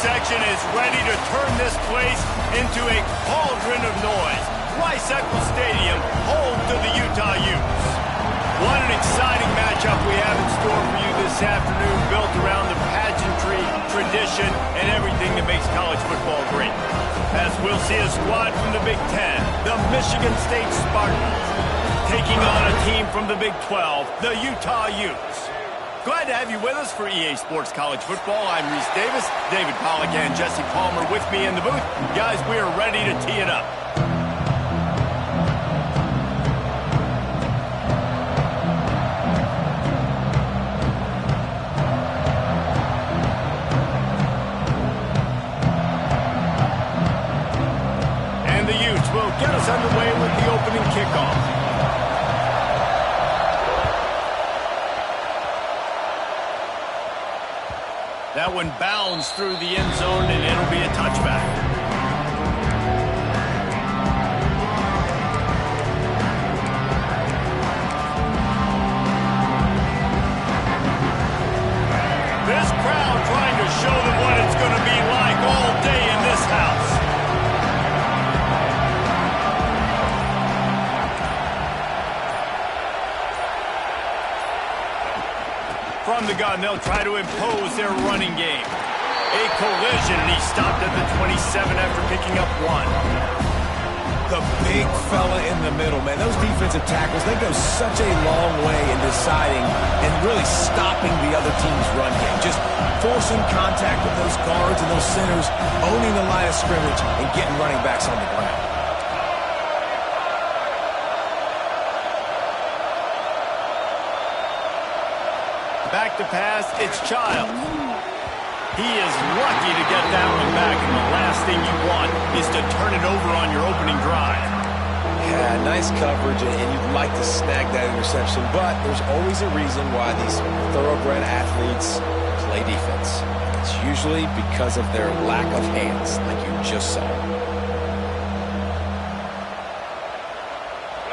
section is ready to turn this place into a cauldron of noise. Rice-Eccles Stadium, home to the Utah Utes. What an exciting matchup we have in store for you this afternoon, built around the pageantry, tradition, and everything that makes college football great. As we'll see a squad from the Big Ten, the Michigan State Spartans, taking on a team from the Big 12, the Utah Utes. Glad to have you with us for EA Sports College Football. I'm Reese Davis, David Pollack, and Jesse Palmer with me in the booth. Guys, we are ready to tee it up. And the Utes will get us underway with the opening kickoff. That one bounds through the end zone, and it'll be a touchback. This crowd trying to show them what it's going to be like all day in this house. From the gun, they'll try to impose their running game. A collision, and he stopped at the 27 after picking up one. The big fella in the middle, man. Those defensive tackles, they go such a long way in deciding and really stopping the other team's run game. Just forcing contact with those guards and those centers, owning the line of scrimmage, and getting running backs on the ground. Back to pass, it's Childs. He is lucky to get that one back, and the last thing you want is to turn it over on your opening drive. Yeah, nice coverage, and you'd like to snag that interception, but there's always a reason why these thoroughbred athletes play defense. It's usually because of their lack of hands, like you just saw.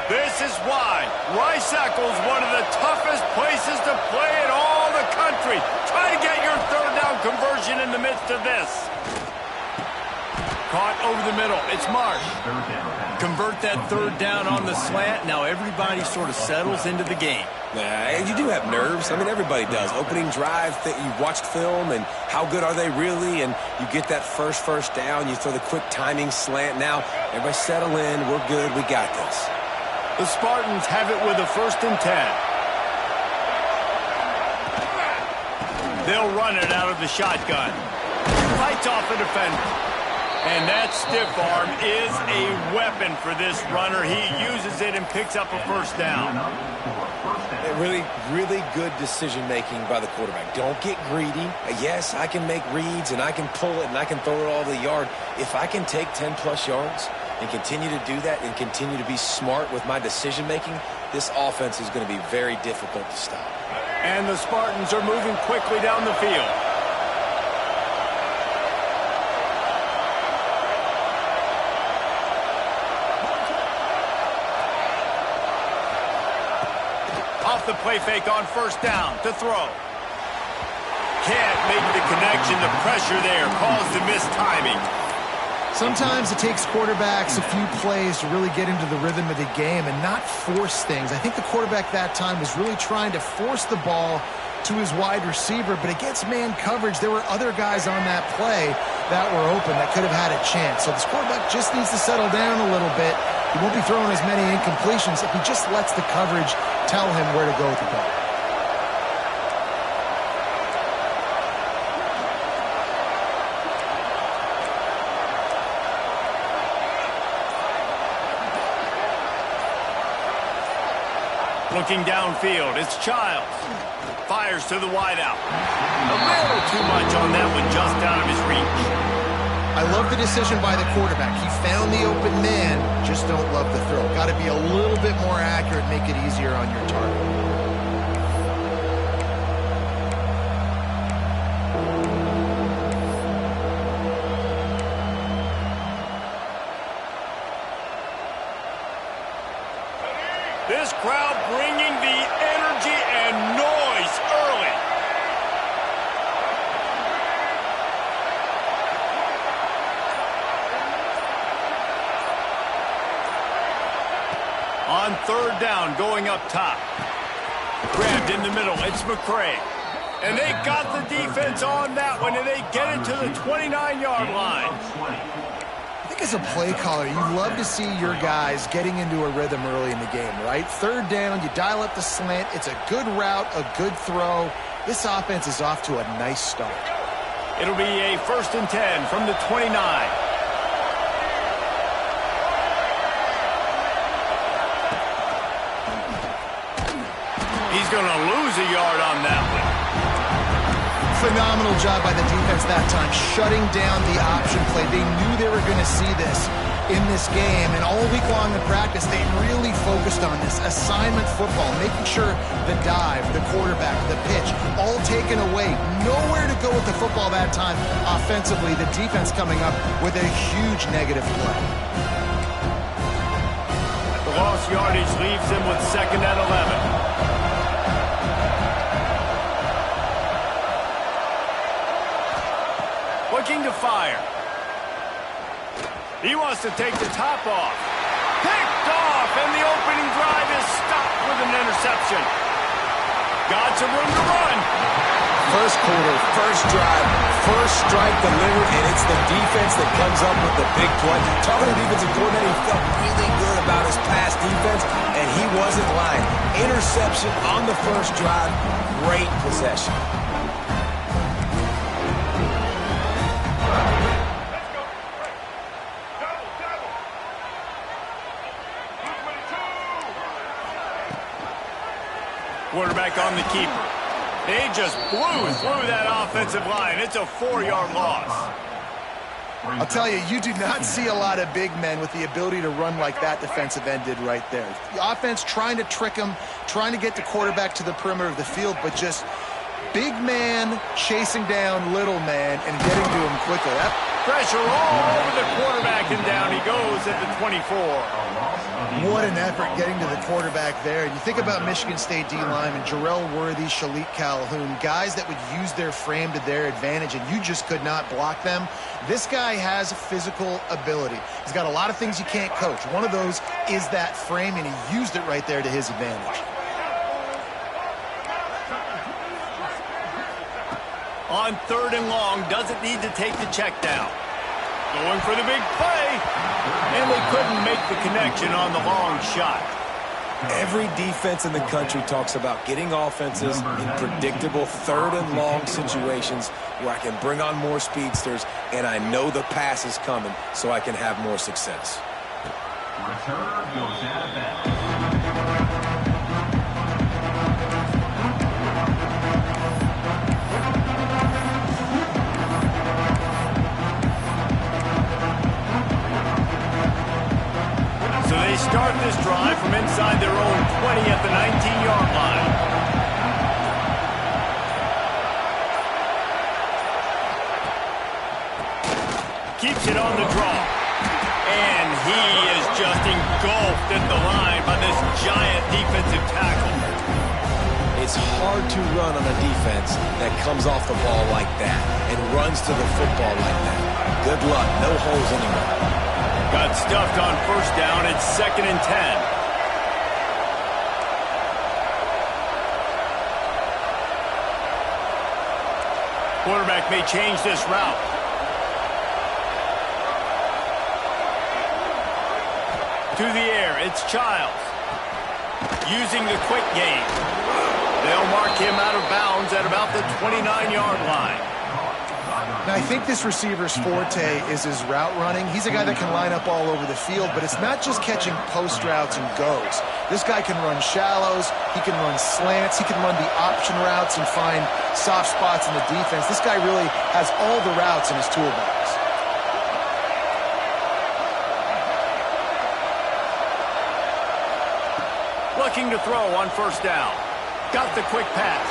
This is why Rice-Eccles, one of the toughest places to play in all the country. Try to get your third down conversion in the midst of this. Caught over the middle. It's Marsh. Convert that third down on the slant. Now everybody sort of settles into the game. You do have nerves. I mean, everybody does. Opening drive, you've watched film, and how good are they really? And you get that first down. You throw the quick timing slant. Now, everybody settle in. We're good. We got this. The Spartans have it with a 1st and 10. They'll run it out of the shotgun. Fights off the defender. And that stiff arm is a weapon for this runner. He uses it and picks up a 1st down. Really, really good decision-making by the quarterback. Don't get greedy. Yes, I can make reads, and I can pull it, and I can throw it all the yard. If I can take 10-plus yards and continue to do that and continue to be smart with my decision-making, this offense is going to be very difficult to stop. And the Spartans are moving quickly down the field. Off the play fake on 1st down to throw. Can't make the connection. The pressure there caused the missed timing. Sometimes it takes quarterbacks a few plays to really get into the rhythm of the game and not force things. I think the quarterback that time was really trying to force the ball to his wide receiver, but against man coverage, there were other guys on that play that were open that could have had a chance. So this quarterback just needs to settle down a little bit. He won't be throwing as many incompletions if he just lets the coverage tell him where to go with the ball. Looking downfield, it's Childs. Fires to the wideout. A little too much on that one, just out of his reach. I love the decision by the quarterback. He found the open man, just don't love the throw. Got to be a little bit more accurate, make it easier on your target. This crowd bringing the energy and noise early. on 3rd down going up top. Grabbed in the middle. It's McCray. And they got the defense on that one, and they get it to the 29-yard line. I think as a play caller, you love to see your guys getting into a rhythm early in the game, right? 3rd down, you dial up the slant. It's a good route, a good throw. This offense is off to a nice start. It'll be a 1st and 10 from the 29. He's going to lose a yard on that one. Phenomenal job by the defense that time, shutting down the option play. They knew they were going to see this in this game, and all week long in practice, they really focused on this assignment football, making sure the dive, the quarterback, the pitch, all taken away. Nowhere to go with the football that time offensively. The defense coming up with a huge negative play. The lost yardage leaves them with 2nd and 11. Looking to fire. He wants to take the top off. Picked off, and the opening drive is stopped with an interception. Got some room to run. First quarter, first drive, first strike delivered, and it's the defense that comes up with the big play. Talking to the defensive coordinator, he felt really good about his pass defense, and he wasn't lying. Interception on the first drive, great possession. Quarterback on the keeper. They just blew through that offensive line. It's a 4-yard loss. I'll tell you, you do not see a lot of big men with the ability to run like that defensive end did right there. The offense trying to trick him, trying to get the quarterback to the perimeter of the field, but just big man chasing down little man and getting to him quickly. Pressure all over the quarterback, and down he goes at the 24. What an effort getting to the quarterback there. You think about Michigan State D-linemen, Jarrell Worthy, Shalik Calhoun, guys that would use their frame to their advantage, and you just could not block them. This guy has physical ability. He's got a lot of things you can't coach. One of those is that frame, and he used it right there to his advantage. On 3rd and long, doesn't need to take the check down. Going for the big play, and they couldn't make the connection on the long shot. Every defense in the country talks about getting offenses in predictable 3rd and long situations where I can bring on more speedsters, and I know the pass is coming, so I can have more success. Return goes out of bounds. So they start this drive from inside their own 20 at the 19-yard line. Keeps it on the draw. And he is just engulfed at the line by this giant defensive tackle. It's hard to run on a defense that comes off the ball like that and runs to the football like that. Good luck. No holes anywhere. Got stuffed on 1st down. It's 2nd and 10. Quarterback may change this route. To the air, it's Childs. Using the quick game. They'll mark him out of bounds at about the 29-yard line. Now, I think this receiver's forte is his route running. He's a guy that can line up all over the field, but it's not just catching post routes and goes. This guy can run shallows, he can run slants, he can run the option routes and find soft spots in the defense. This guy really has all the routes in his toolbox. Looking to throw on 1st down. Got the quick pass.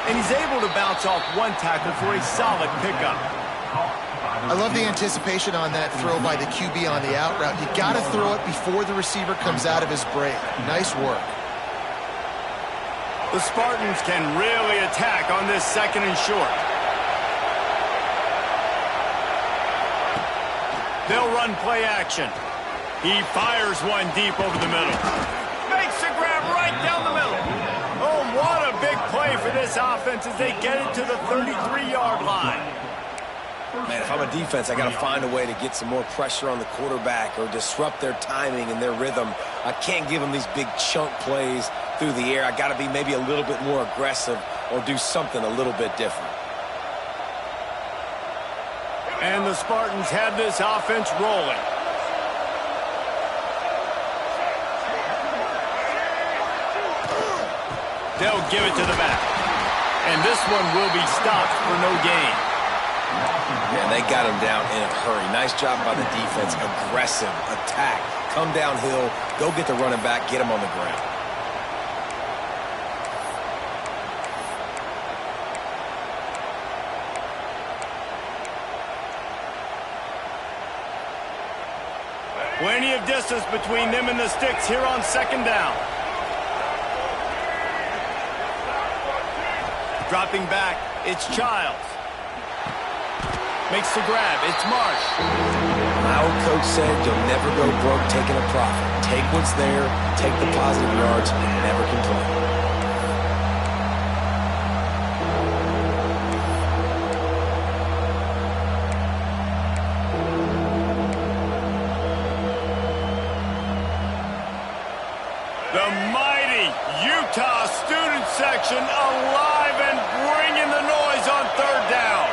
And he's able to bounce off one tackle for a solid pickup. I love the anticipation on that throw by the QB on the out route. You got to throw it before the receiver comes out of his break. Nice work. The Spartans can really attack on this 2nd and short. They'll run play action. He fires one deep over the middle. Makes the grab right down the middle. Oh, what a big play for this offense as they get it to the 33-yard line. Man, if I'm a defense, I got to find a way to get some more pressure on the quarterback or disrupt their timing and their rhythm. I can't give them these big chunk plays through the air. I got to be maybe a little bit more aggressive or do something a little bit different. And the Spartans have this offense rolling. They'll give it to the back. And this one will be stopped for no gain. Man, they got him down in a hurry. Nice job by the defense. Aggressive, attack, come downhill, go get the running back, get him on the ground. Plenty of distance between them and the sticks here on second down. Dropping back, it's Childs. Makes the grab, it's Marsh. My old coach said you'll never go broke taking a profit. Take what's there, take the positive yards, and never complain. The mighty Utah student section alive and bringing the noise on third down.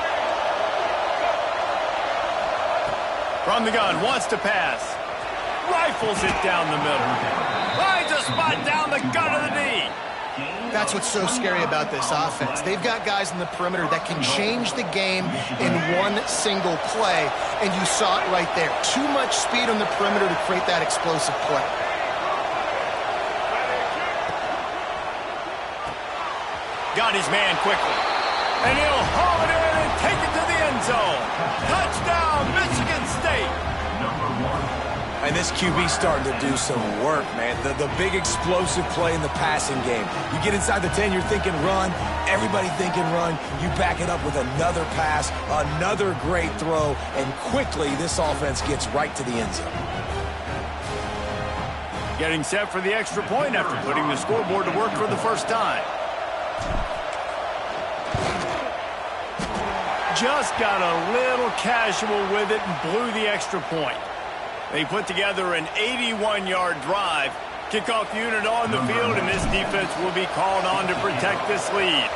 From the gun, wants to pass. Rifles it down the middle. Finds a spot down the gut of the knee. That's what's so scary about this offense. They've got guys in the perimeter that can change the game in one single play, and you saw it right there. Too much speed on the perimeter to create that explosive play. Got his man quickly. And he'll haul it in and take it to the end zone. Touchdown, Michigan State. And this QB starting to do some work, man. The big explosive play in the passing game. You get inside the 10, you're thinking run. Everybody thinking run. You back it up with another pass, another great throw, and quickly this offense gets right to the end zone. Getting set for the extra point after putting the scoreboard to work for the first time. Just got a little casual with it and blew the extra point. They put together an 81-yard drive. Kickoff unit on the field, and this defense will be called on to protect this lead.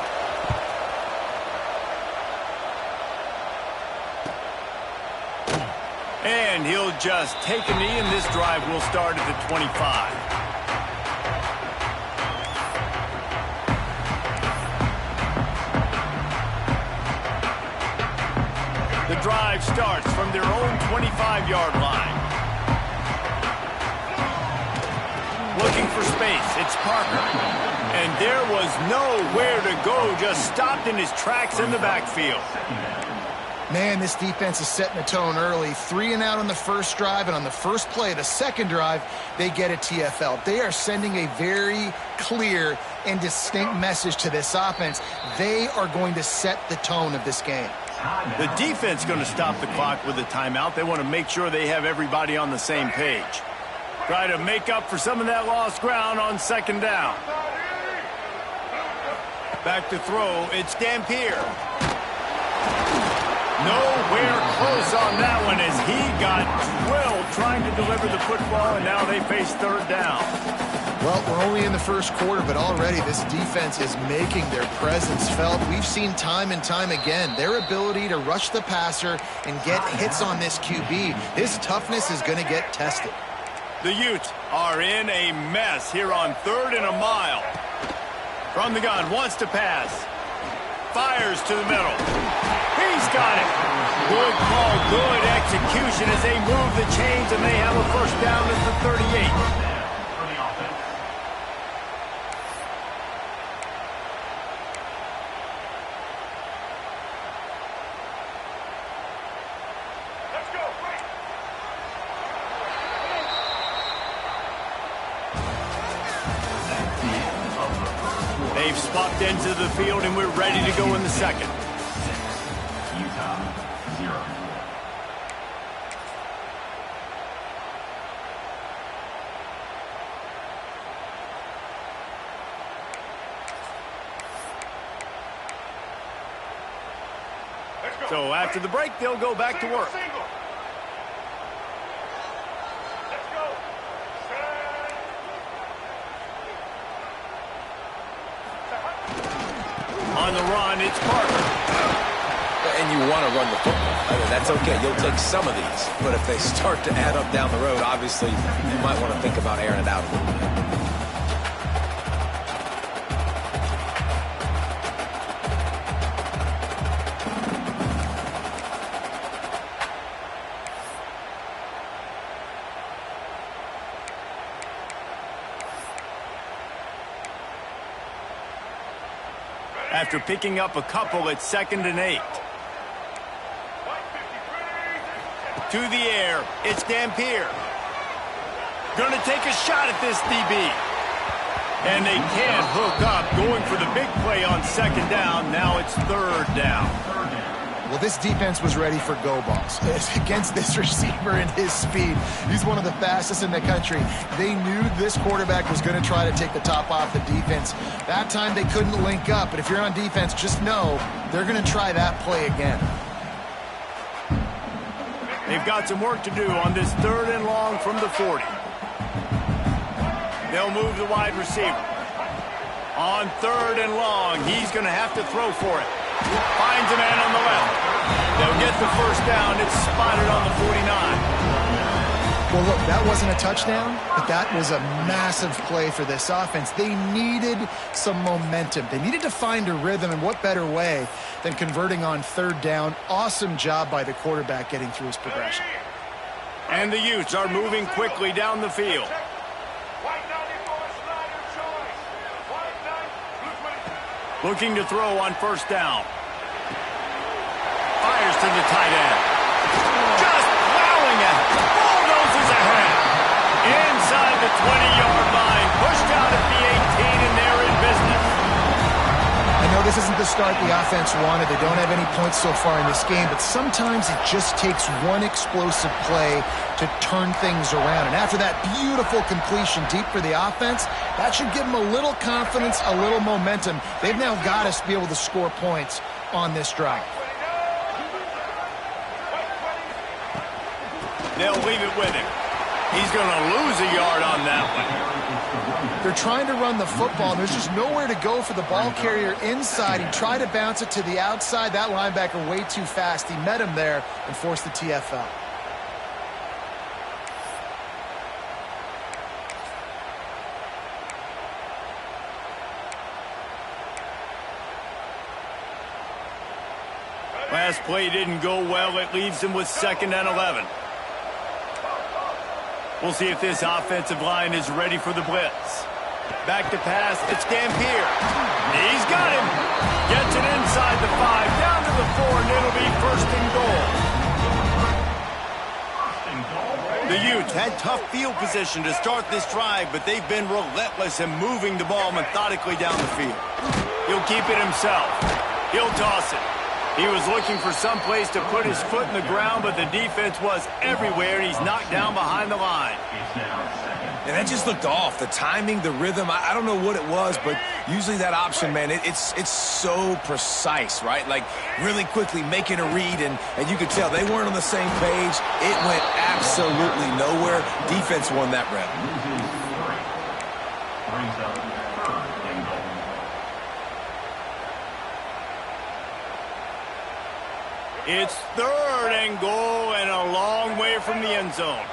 And he'll just take a knee, and this drive will start at the 25. The drive starts from their own 25-yard line. Looking for space, it's Parker. And there was nowhere to go, just stopped in his tracks in the backfield. Man, this defense is setting the tone early. 3 and out on the first drive, and on the first play of the second drive, they get a TFL. They are sending a very clear and distinct message to this offense. They are going to set the tone of this game. The defense going to stop the clock with a timeout. They want to make sure they have everybody on the same page. Try to make up for some of that lost ground on second down. Back to throw, it's Dampier. Nowhere close on that one as he got drilled trying to deliver the football, and now they face third down. Well, we're only in the first quarter, but already this defense is making their presence felt. We've seen time and time again their ability to rush the passer and get hits on this QB. His toughness is going to get tested. The Utes are in a mess here on 3rd and a mile. From the gun, wants to pass. Fires to the middle. He's got it. Good call, good execution as they move the chains, and they have a first down at the 38. They've swapped into the field, and we're ready to go in the second. So after the break, they'll go back to work. On the run, it's Parker. And you want to run the football. I mean, that's okay. You'll take some of these. But if they start to add up down the road, obviously, you might want to think about airing it out a little bit. After picking up a couple, it's 2nd and 8. To the air, it's Dampier. Going to take a shot at this DB. And they can't hook up, going for the big play on 2nd down. Now it's 3rd down. Well, this defense was ready for go balls. Against this receiver and his speed, he's one of the fastest in the country. They knew this quarterback was going to try to take the top off the defense. That time they couldn't link up, but if you're on defense, just know they're going to try that play again. They've got some work to do on this 3rd and long from the 40. They'll move the wide receiver. On 3rd and long, he's going to have to throw for it. Finds a man on the left. They'll get the 1st down. It's spotted on the 49. Well, look, that wasn't a touchdown, but that was a massive play for this offense. They needed some momentum. They needed to find a rhythm, and what better way than converting on 3rd down. Awesome job by the quarterback getting through his progression. And the Utes are moving quickly down the field. Looking to throw on 1st down. Fires to the tight end. Just plowing it. Bulldozes ahead. Inside the 20-yard line. Pushed out at the 18, and they're in business. I know this isn't the start the offense wanted. They don't have any points so far in this game, but sometimes it just takes one explosive play to turn things around. And after that beautiful completion deep for the offense, that should give them a little confidence, a little momentum. They've now got us to be able to score points on this drive. They'll leave it with him. He's going to lose a yard on that one. They're trying to run the football, and there's just nowhere to go for the ball carrier inside. He tried to bounce it to the outside. That linebacker way too fast. He met him there and forced the TFL. Last play didn't go well. It leaves him with 2nd and 11. We'll see if this offensive line is ready for the blitz. Back to pass. It's Dampier. He's got him. Gets it inside the 5, down to the 4, and it'll be 1st and goal. The Utes had tough field position to start this drive, but they've been relentless in moving the ball methodically down the field. He'll keep it himself. He'll toss it. He was looking for some place to put his foot in the ground, but the defense was everywhere, and he's knocked down behind the line. And that just looked off. The timing, the rhythm, I don't know what it was, but usually that option, man, it's so precise, right? Like really quickly making a read, and you could tell they weren't on the same page. It went absolutely nowhere. Defense won that rep. It's 3rd and goal and a long way from the end zone.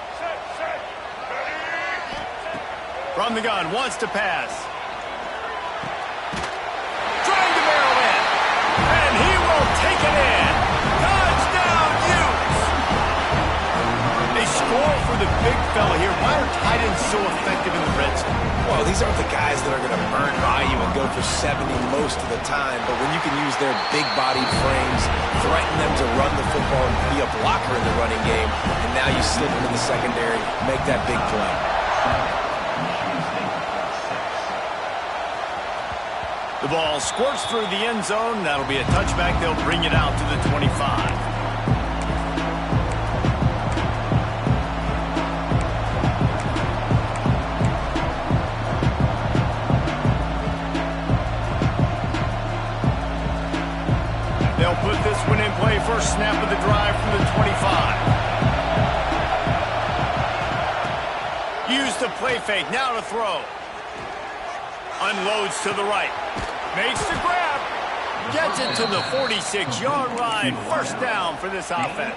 From the gun, wants to pass. Trying to barrel in. And he will take it in. Touchdown, Utes! They score for the big fella here. Why are tight ends so effective in the red zone? Well, these aren't the guys that are going to burn by you and go for 70 most of the time, but when you can use their big-bodied frames, threaten them to run the football and be a blocker in the running game, and now you slip into the secondary, make that big play. The ball squirts through the end zone. That'll be a touchback. They'll bring it out to the 25. They'll put this one in play for snap of the drive from the 25. Use the play fake, now to throw. Unloads to the right. Makes the grab. Gets it to the 46-yard line. First down for this offense.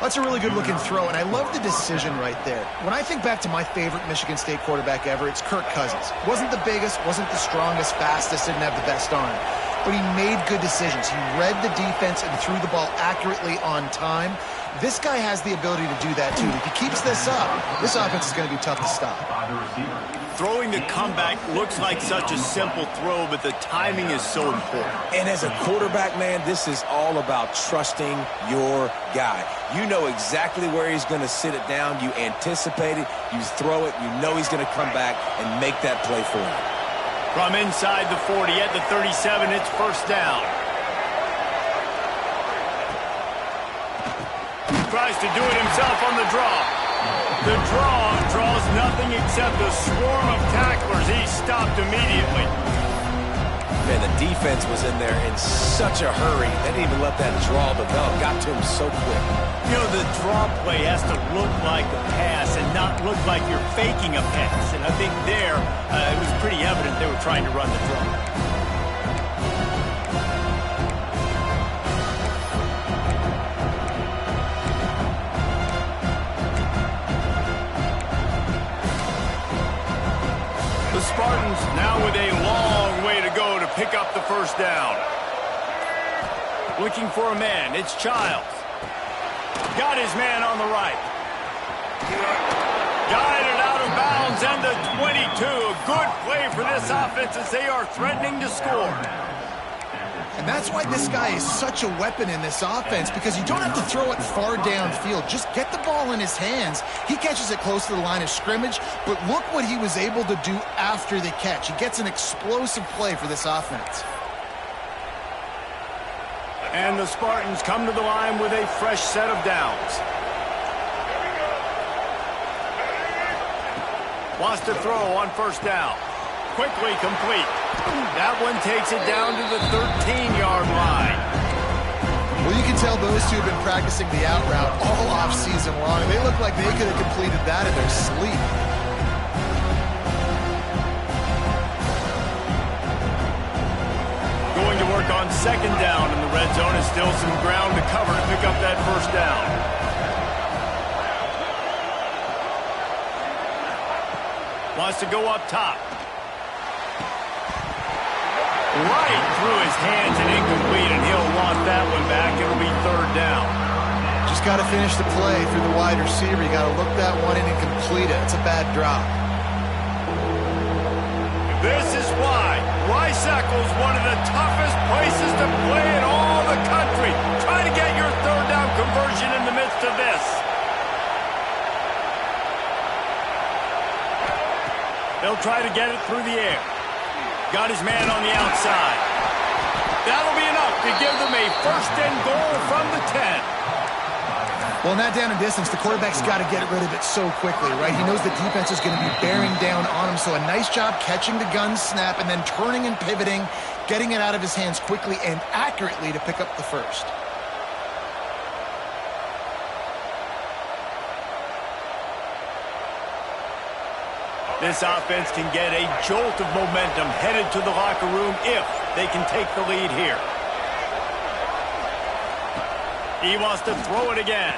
That's a really good-looking throw, and I love the decision right there. When I think back to my favorite Michigan State quarterback ever, it's Kirk Cousins. Wasn't the biggest, wasn't the strongest, fastest, didn't have the best arm. But he made good decisions. He read the defense and threw the ball accurately on time. This guy has the ability to do that, too. If he keeps this up, this offense is going to be tough to stop. Throwing the comeback looks like such a simple throw, but the timing is so important. And as a quarterback, man, this is all about trusting your guy. You know exactly where he's going to sit it down. You anticipate it. You throw it. You know he's going to come back and make that play for you. From inside the 40 at the 37, it's first down. Tries to do it himself on the draw. The draw draws nothing except a swarm of tacklers. He's stopped immediately. Man, the defense was in there in such a hurry. They didn't even let that draw develop. Got to him so quick. You know, the draw play has to look like a pass and not look like you're faking a pass. And I think there, it was pretty evident they were trying to run the draw. The Spartans now with a long way to go to pick up the first down. Looking for a man, it's Childs. Got his man on the right. Guided out of bounds, and the 22. A good play for this offense as they are threatening to score. And that's why this guy is such a weapon in this offense, because you don't have to throw it far downfield. Just get the ball in his hands. He catches it close to the line of scrimmage, but look what he was able to do after the catch. He gets an explosive play for this offense. And the Spartans come to the line with a fresh set of downs. Wants to throw on first down. Quickly complete. That one takes it down to the 13-yard line. Well, you can tell those two have been practicing the out route all off-season long. They look like they could have completed that in their sleep. Going to work on second down in the red zone, and still some ground to cover to pick up that first down. Wants to go up top. Right through his hands and incomplete, and he'll want that one back. It'll be third down. Just got to finish the play through the wide receiver. You got to look that one in and complete it. It's a bad drop. This is why Rice-Eccles, one of the toughest places to play in all the country. Try to get your third down conversion in the midst of this. They'll try to get it through the air. Got his man on the outside. That'll be enough to give them a first and goal from the 10. Well, in that down and distance, the quarterback's got to get rid of it so quickly, right? He knows the defense is going to be bearing down on him, so a nice job catching the gun snap and then turning and pivoting, getting it out of his hands quickly and accurately to pick up the first. This offense can get a jolt of momentum headed to the locker room if they can take the lead here. He wants to throw it again.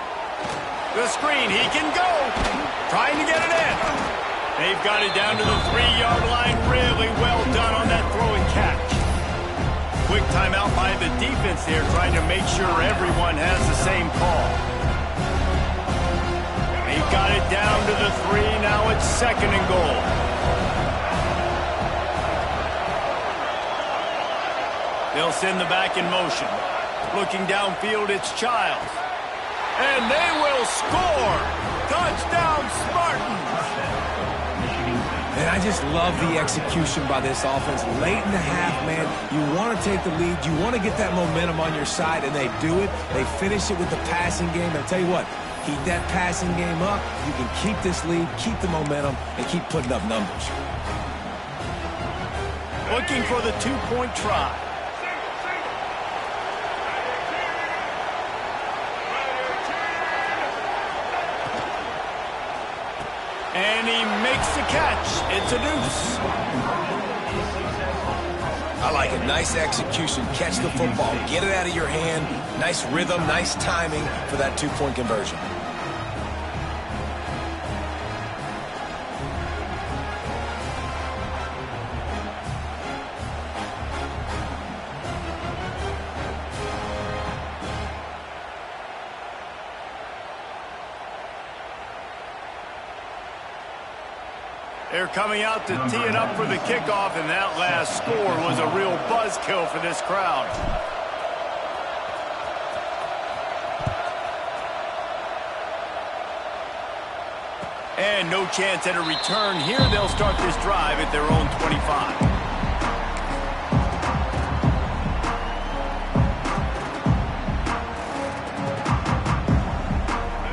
The screen, he can go. Trying to get it in. They've got it down to the 3-yard line. Really well done on that throw and catch. Quick timeout by the defense there, trying to make sure everyone has the same call. They've got it down to the 3. Now it's second and goal. They'll send the back in motion. Looking downfield, it's Childs. And they will score! Touchdown, Spartans! And I just love the execution by this offense. Late in the half, man, you want to take the lead. You want to get that momentum on your side, and they do it. They finish it with the passing game. And I'll tell you what, keep that passing game up. You can keep this lead, keep the momentum, and keep putting up numbers. Looking for the 2-point try. the catch. It's a deuce. I like it. Nice execution. Catch the football. Get it out of your hand. Nice rhythm, nice timing for that two-point conversion. They're coming out to tee it up for the kickoff, and that last score was a real buzzkill for this crowd. And no chance at a return here. They'll start this drive at their own 25.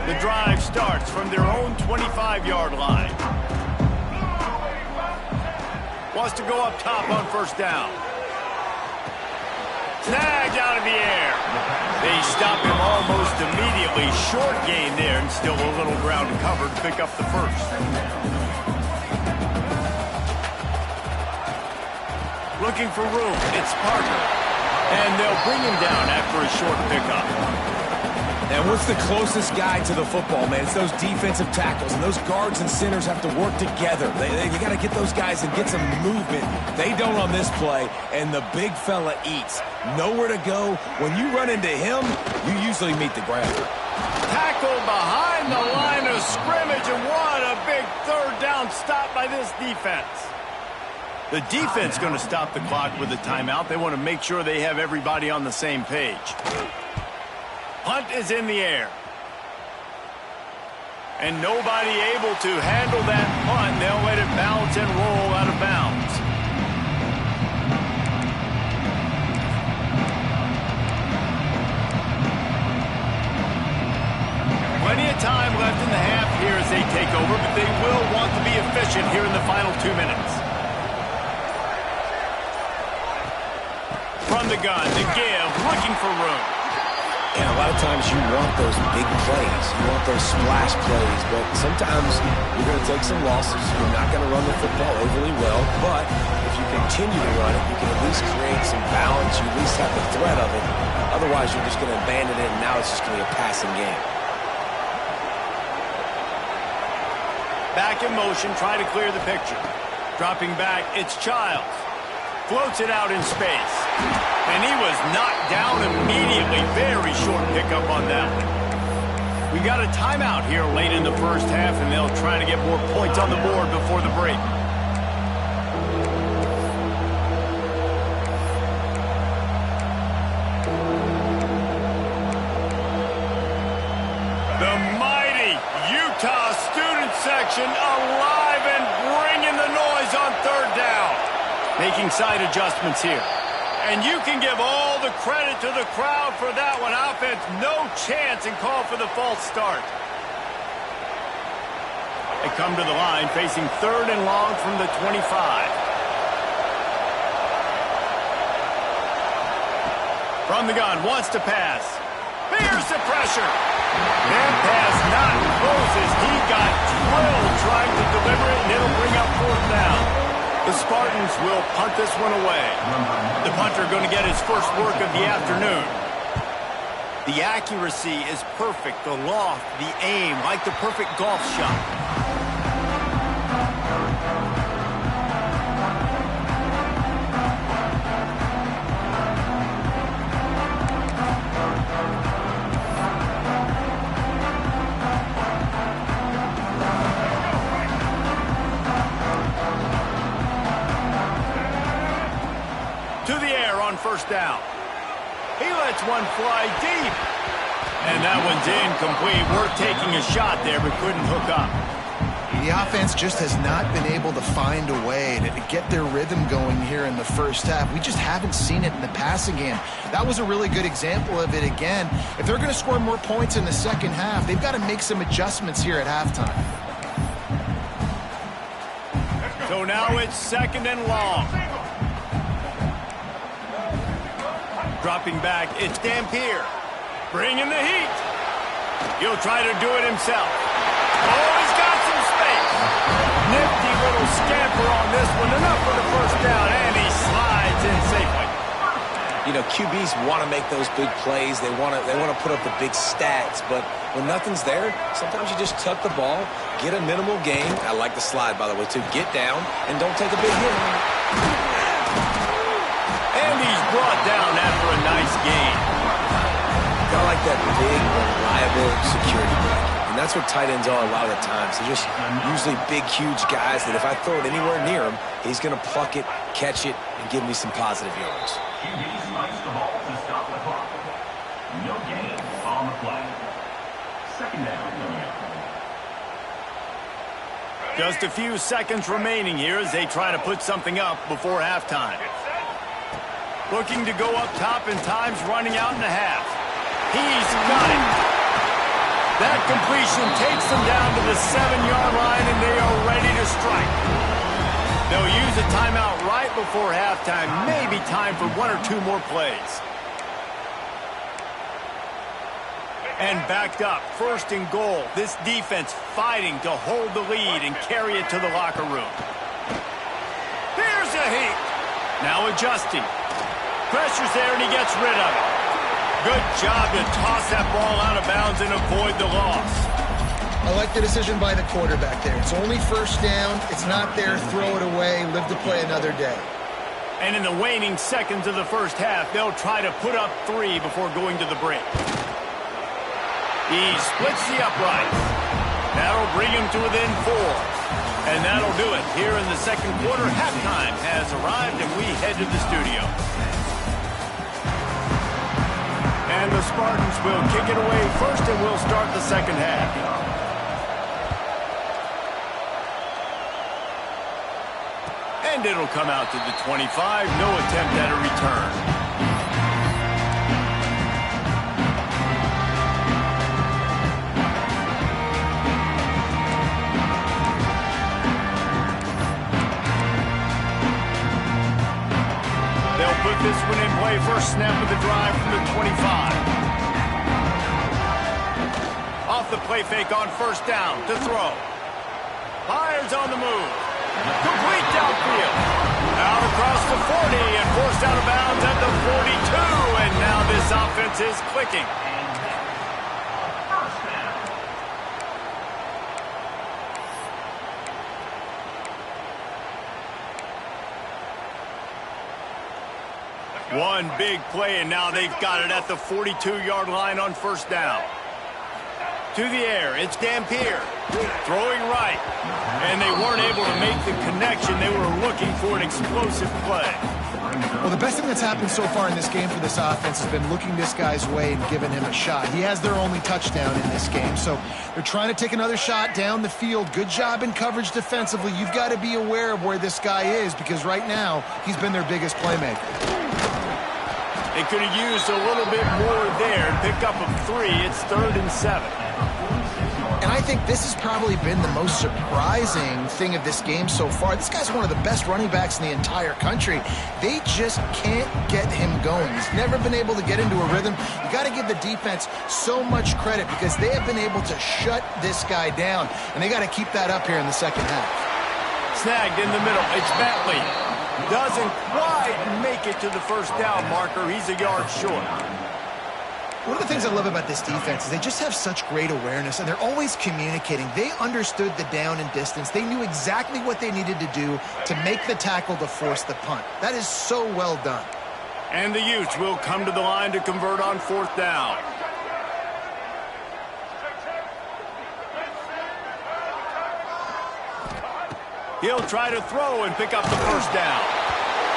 The drive starts from their own 25-yard line. Wants to go up top on first down. Snagged out of the air. They stop him almost immediately. Short gain there, and still a little ground to cover to pick up the first. Looking for room. It's Parker. And they'll bring him down after a short pickup. And what's the closest guy to the football, man? It's those defensive tackles, and those guards and centers have to work together. You got to get those guys and get some movement. They don't on this play, and the big fella eats. Nowhere to go. When you run into him, you usually meet the ground. Tackled behind the line of scrimmage, and what a big third down stop by this defense. The defense going to stop the clock with a timeout. They want to make sure they have everybody on the same page. Punt is in the air. And nobody able to handle that punt. They'll let it bounce and roll out of bounds. Plenty of time left in the half here as they take over, but they will want to be efficient here in the final 2 minutes. From the gun, the give, looking for room. And a lot of times you want those big plays. You want those splash plays. But sometimes you're going to take some losses. You're not going to run the football overly well. But if you continue to run it, you can at least create some balance. You at least have the threat of it. Otherwise, you're just going to abandon it, and now it's just going to be a passing game. Back in motion, try to clear the picture. Dropping back, it's Childs. Floats it out in space. And he was knocked down immediately. Very short pickup on that one. We got a timeout here late in the first half, and they'll try to get more points on the board before the break. The mighty Utah student section alive and bringing the noise on third down. Making side adjustments here. And you can give all the credit to the crowd for that one. Offense, no chance, and call for the false start. They come to the line facing third and long from the 25. From the gun, wants to pass. Fears the pressure. That pass not close as he got drilled trying to deliver it, and it'll bring up fourth down. The Spartans will punt this one away. The punter going to get his first work of the afternoon. The accuracy is perfect. The loft, the aim, like the perfect golf shot. First down. He lets one fly deep. And that one's incomplete. We're taking a shot there, but couldn't hook up. The offense just has not been able to find a way to get their rhythm going here in the first half. We just haven't seen it in the passing game. That was a really good example of it again. If they're going to score more points in the second half, they've got to make some adjustments here at halftime. So now it's second and long. Dropping back, it's Dampier. Bringing the heat. He'll try to do it himself. Oh, he's got some space. Nifty scamper on this one. Enough for the first down, and he slides in safely. You know, QBs want to make those big plays. They want to put up the big stats. But when nothing's there, sometimes you just tuck the ball, get a minimal gain. I like the slide, by the way, too. Get down and don't take a big hit. And he's brought down after a nice gain. I like that big, reliable security blanket. And that's what tight ends are a lot of the times. They're just usually big, huge guys that if I throw it anywhere near him, he's going to pluck it, catch it, and give me some positive yards. QB slides the ball to stop the clock. No gain on the play. Second down. Just a few seconds remaining here as they try to put something up before halftime. Looking to go up top, and time's running out in the half. He's got it. That completion takes them down to the 7-yard line, and they are ready to strike. They'll use a timeout right before halftime. Maybe time for one or two more plays. And backed up, 1st and goal. This defense fighting to hold the lead and carry it to the locker room. Here's a heat. Now adjusting. Pressure's there, and he gets rid of it. Good job to toss that ball out of bounds and avoid the loss. I like the decision by the quarterback there. It's only 1st down. It's not there. Throw it away. Live to play another day. And in the waning seconds of the first half, they'll try to put up 3 before going to the break. He splits the uprights. That'll bring him to within 4. And that'll do it. Here in the second quarter, halftime has arrived, and we head to the studio. And the Spartans will kick it away first, and we'll start the second half. And it'll come out to the 25. No attempt at a return. Put this one in play. First snap of the drive from the 25. Off the play fake on 1st down to throw. Fires on the move. Complete downfield. Out across the 40 and forced out of bounds at the 42. And now this offense is clicking. One big play, and now they've got it at the 42-yard line on 1st down. To the air, it's Dampier. Throwing right. And they weren't able to make the connection. They were looking for an explosive play. Well, the best thing that's happened so far in this game for this offense has been looking this guy's way and giving him a shot. He has their only touchdown in this game, so they're trying to take another shot down the field. Good job in coverage defensively. You've got to be aware of where this guy is because right now he's been their biggest playmaker. They could have used a little bit more there and pick up a 3. It's 3rd and 7. And I think this has probably been the most surprising thing of this game so far. This guy's one of the best running backs in the entire country. They just can't get him going. He's never been able to get into a rhythm. You got to give the defense so much credit because they have been able to shut this guy down, and they got to keep that up here in the second half. Snagged in the middle. It's Bentley. Doesn't quite make it to the 1st down marker. He's a yard short. One of the things I love about this defense is they just have such great awareness, and they're always communicating. They understood the down and distance. They knew exactly what they needed to do to make the tackle to force the punt. That is so well done. And the Utes will come to the line to convert on 4th down. He'll try to throw and pick up the 1st down.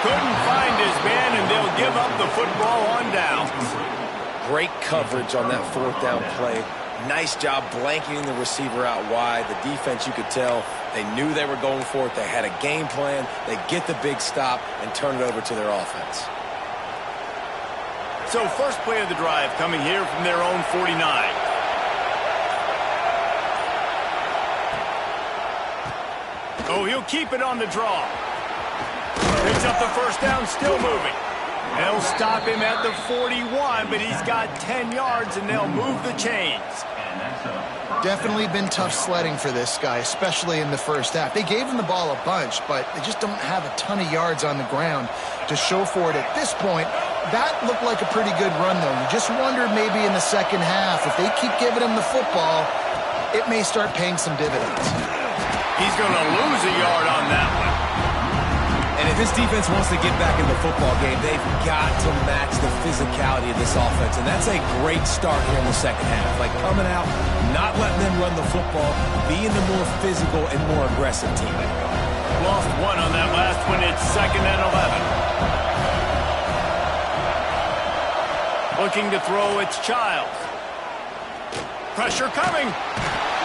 Couldn't find his man, and they'll give up the football on downs. Great coverage on that 4th down play. Nice job blanketing the receiver out wide. The defense, you could tell, they knew they were going for it. They had a game plan. They get the big stop and turn it over to their offense. So first play of the drive coming here from their own 49. Oh, he'll keep it on the draw. Picks up the 1st down, still moving. They'll stop him at the 41, but he's got 10 yards, and they'll move the chains. Definitely been tough sledding for this guy, especially in the first half. They gave him the ball a bunch, but they just don't have a ton of yards on the ground to show for it at this point. That looked like a pretty good run, though. You just wondered maybe in the second half, if they keep giving him the football, it may start paying some dividends. He's going to lose a yard on that one. And if this defense wants to get back in the football game, they've got to match the physicality of this offense. And that's a great start here in the second half. Like coming out, not letting them run the football, being the more physical and more aggressive team. Lost one on that last one. It's 2nd and 11. Looking to throw, it's Childs. Pressure coming.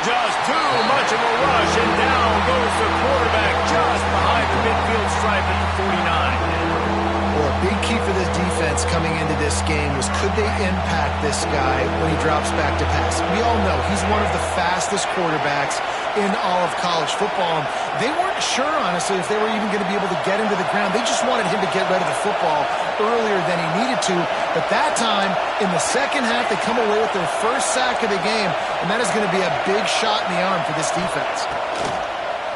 Just too much of a rush, and down goes the quarterback just behind the midfield stripe at the 49. Well, a big key for this defense coming into this game was could they impact this guy when he drops back to pass. We all know he's one of the fastest quarterbacks in all of college football. They weren't sure, honestly, if they were even going to be able to get him to the ground. They just wanted him to get rid of the football earlier than he needed to. But that time, in the second half, they come away with their first sack of the game, and that is going to be a big shot in the arm for this defense.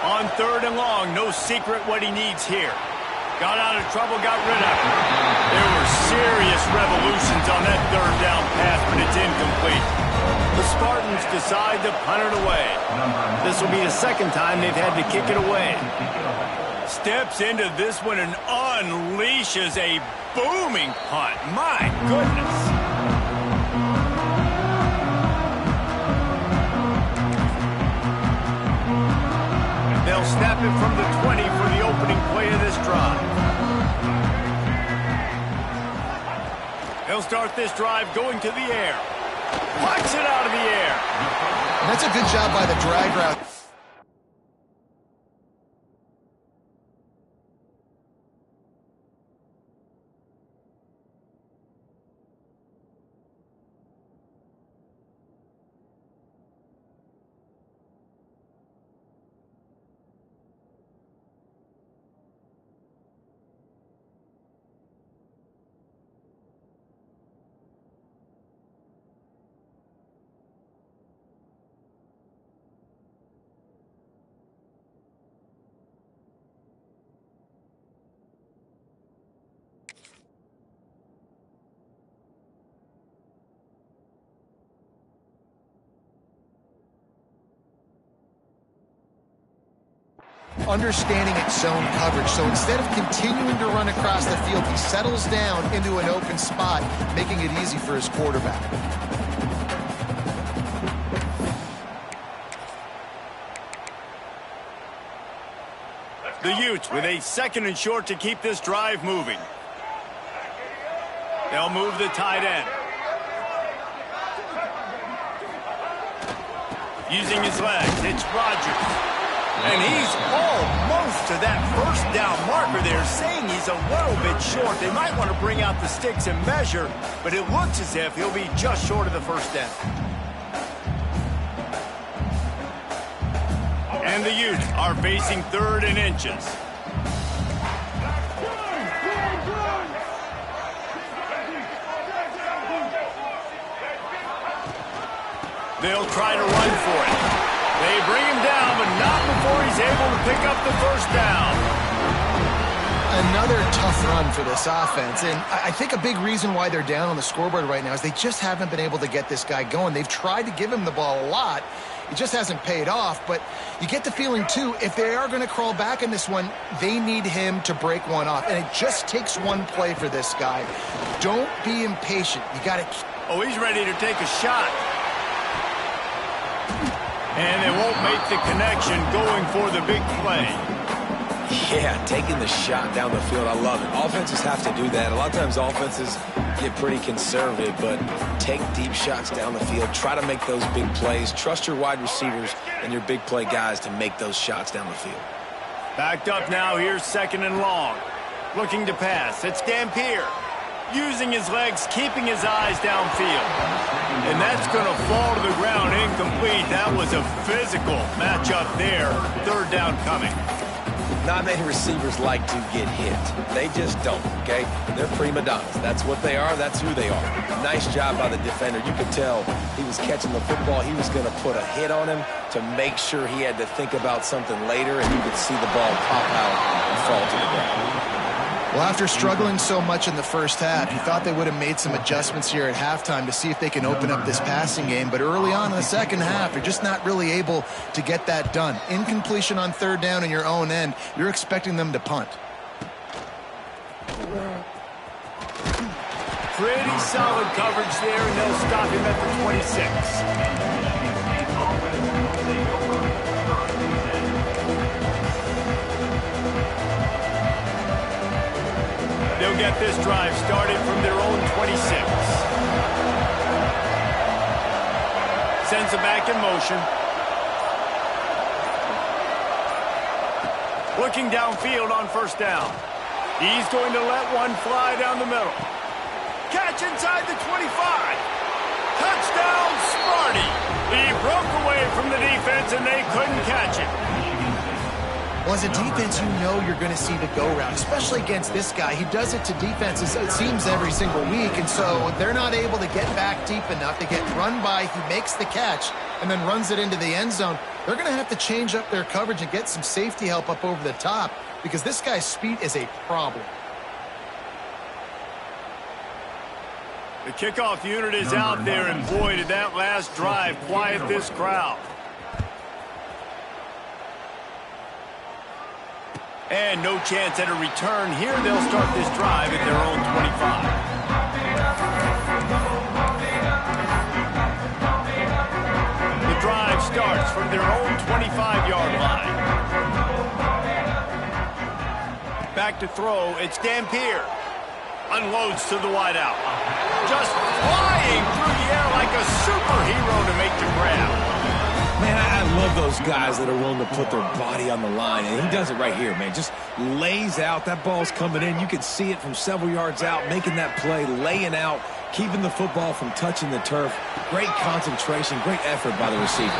On 3rd and long, no secret what he needs here. Got out of trouble, got rid of it. There were serious revolutions on that 3rd down pass, but it's incomplete. The Spartans decide to punt it away. This will be the second time they've had to kick it away. Steps into this one and unleashes a booming punt. My goodness. They'll snap it from the 20 for the opening play of this drive. They'll start this drive going to the air. Punts it out of the air. And that's a good job by the drag route. Understanding its zone coverage. So instead of continuing to run across the field, he settles down into an open spot, making it easy for his quarterback. The Utes with a 2nd and short to keep this drive moving. They'll move the tight end. Using his legs, it's Rodgers. And he's almost to that 1st down marker there, saying he's a little bit short. They might want to bring out the sticks and measure, but it looks as if he'll be just short of the 1st down. And the Utes are facing 3rd and inches. They'll try to run for it. They bring him down, but not before he's able to pick up the 1st down. Another tough run for this offense, and I think a big reason why they're down on the scoreboard right now is they just haven't been able to get this guy going. They've tried to give him the ball a lot. It just hasn't paid off, but you get the feeling, too, if they are going to crawl back in this one, they need him to break one off, and it just takes one play for this guy. Don't be impatient. You got to... Oh, he's ready to take a shot. And they won't make the connection going for the big play. Yeah, taking the shot down the field, I love it. Offenses have to do that. A lot of times offenses get pretty conservative, but take deep shots down the field. Try to make those big plays. Trust your wide receivers and your big play guys to make those shots down the field. Backed up now, here's 2nd and long. Looking to pass, it's Dampier. Using his legs, keeping his eyes downfield. And that's going to fall to the ground incomplete. That was a physical matchup there. 3rd down coming. Not many receivers like to get hit. They just don't, okay? They're prima donnas. That's what they are. That's who they are. Nice job by the defender. You could tell he was catching the football. He was going to put a hit on him to make sure he had to think about something later, and you could see the ball pop out and fall to the ground. Well, after struggling so much in the first half, you thought they would have made some adjustments here at halftime to see if they can open up this passing game. But early on in the second half, they're just not really able to get that done. Incompletion on third down in your own end, you're expecting them to punt. Pretty solid coverage there, and they'll stop him at the 26. They'll get this drive started from their own 26. Sends it back in motion. Looking downfield on first down. He's going to let one fly down the middle. Catch inside the 25. Touchdown, Smarty. He broke away from the defense, and they couldn't catch him. Well, as a defense, you know you're going to see the go route, especially against this guy. He does it to defenses, it seems, every single week, and so they're not able to get back deep enough. They get run by, he makes the catch, and then runs it into the end zone. They're going to have to change up their coverage and get some safety help up over the top because this guy's speed is a problem. The kickoff unit is out there, and boy, did that last drive quiet this crowd. And no chance at a return here. They'll start this drive at their own 25. The drive starts from their own 25-yard line. Back to throw. It's Dampier. Unloads to the wideout. Just flying through the air like a superhero to make the grab. Man, I love those guys that are willing to put their body on the line, and he does it right here, man. Just lays out. That ball's coming in. You can see it from several yards out, making that play, laying out, keeping the football from touching the turf. Great concentration, great effort by the receiver.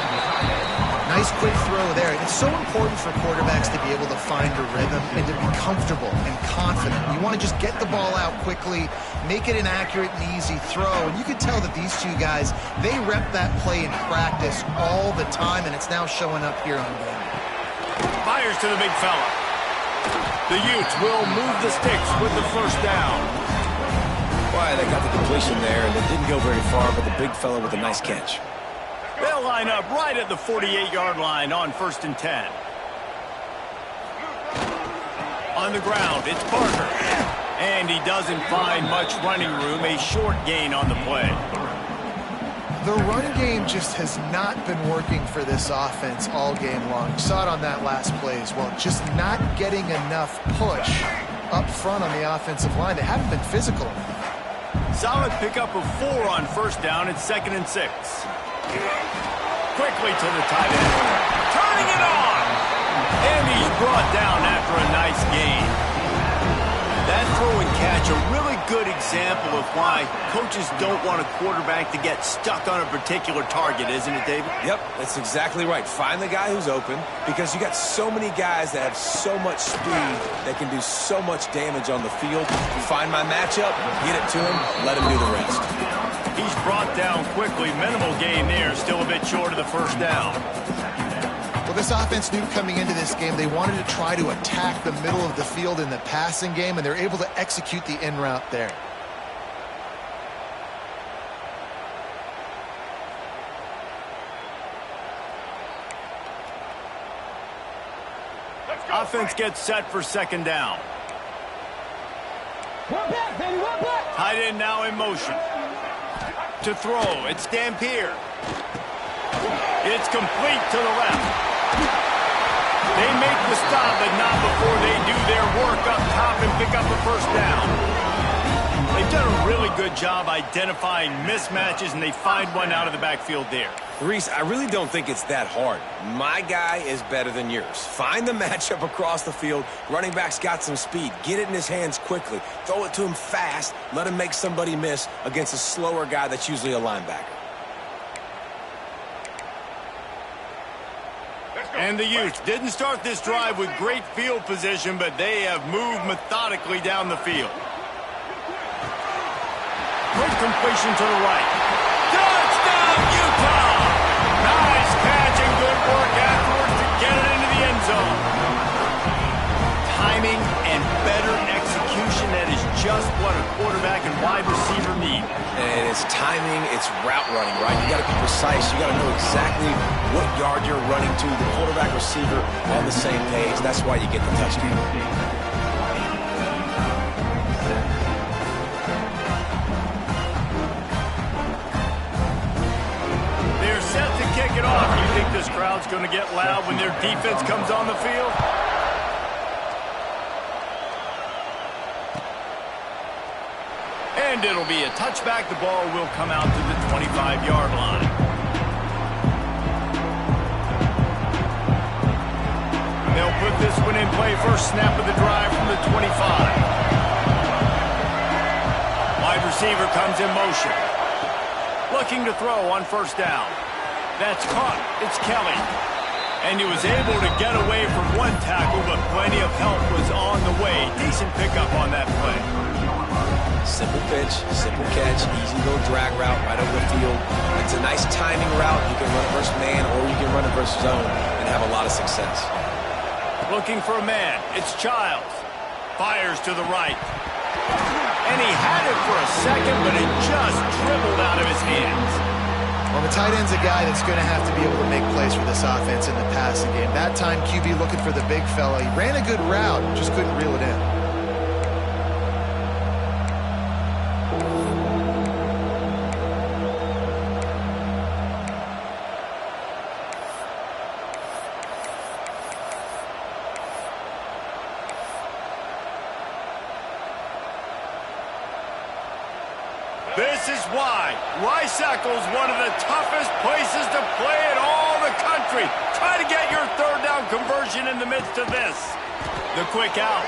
Nice quick throw there. It's so important for quarterbacks to be able to find a rhythm and to be comfortable and confident. You want to just get the ball out quickly, make it an accurate and easy throw. And you can tell that these two guys, they rep that play in practice all the time, and it's now showing up here on game. Fires to the big fella. The Utes will move the sticks with the first down. Boy, they got the completion there, and it didn't go very far, but the big fella with a nice catch. They'll line up right at the 48-yard line on 1st and 10. On the ground, it's Parker. And he doesn't find much running room, a short gain on the play. The run game just has not been working for this offense all game long. You saw it on that last play as well. Just not getting enough push up front on the offensive line. They haven't been physical enough. Solid pickup of 4 on first down. It's 2nd and 6. Quickly to the tight end. Turning it on! And he's brought down after a nice gain. That throw and catch, a really good example of why coaches don't want a quarterback to get stuck on a particular target, isn't it, David? Yep, that's exactly right. Find the guy who's open because you got so many guys that have so much speed that can do so much damage on the field. Find my matchup, get it to him, let him do the rest. He's brought down quickly. Minimal gain there. Still a bit short of the first down. Well, this offense knew coming into this game they wanted to try to attack the middle of the field in the passing game, and they're able to execute the in route there. Offense gets set for 2nd down. Tight end now in motion. To throw, it's Dampier. It's complete to the left. They make the stop, but not before they do their work up top and pick up a first down. They've done a really good job identifying mismatches, and they find one out of the backfield there. Reese, I really don't think it's that hard. My guy is better than yours. Find the matchup across the field. Running back's got some speed. Get it in his hands quickly. Throw it to him fast. Let him make somebody miss against a slower guy that's usually a linebacker. And the Utes didn't start this drive with great field position, but they have moved methodically down the field. Quick completion to the right. Touchdown, Utah! Nice catch and good work afterwards to get it into the end zone. Timing and better execution, that is just what a quarterback and wide receiver need. And it's timing, it's route running, right? You got to be precise. You got to know exactly what yard you're running to. The quarterback, receiver on the same page. That's why you get the touchdown. They're set to kick it off. You think this crowd's going to get loud when their defense comes on the field? And it'll be a touchback. The ball will come out to the 25-yard line. They'll put this one in play. First snap of the drive from the 25. Wide receiver comes in motion. Looking to throw on first down. That's caught. It's Kelly. And he was able to get away from one tackle, but plenty of help was on the way. Decent pickup on that play. Simple pitch, simple catch, easy little drag route right over the field. It's a nice timing route. You can run it versus man or you can run it versus zone and have a lot of success. Looking for a man. It's Childs. Fires to the right. And he had it for a second, but it just dribbled out of his hands. Well, the tight end's a guy that's going to have to be able to make plays for this offense in the passing game. That time, QB looking for the big fella. He ran a good route, just couldn't reel it in. This is why Rice-Eccles is one of the toughest places to play in all the country. Try to get your third down conversion in the midst of this. The quick out.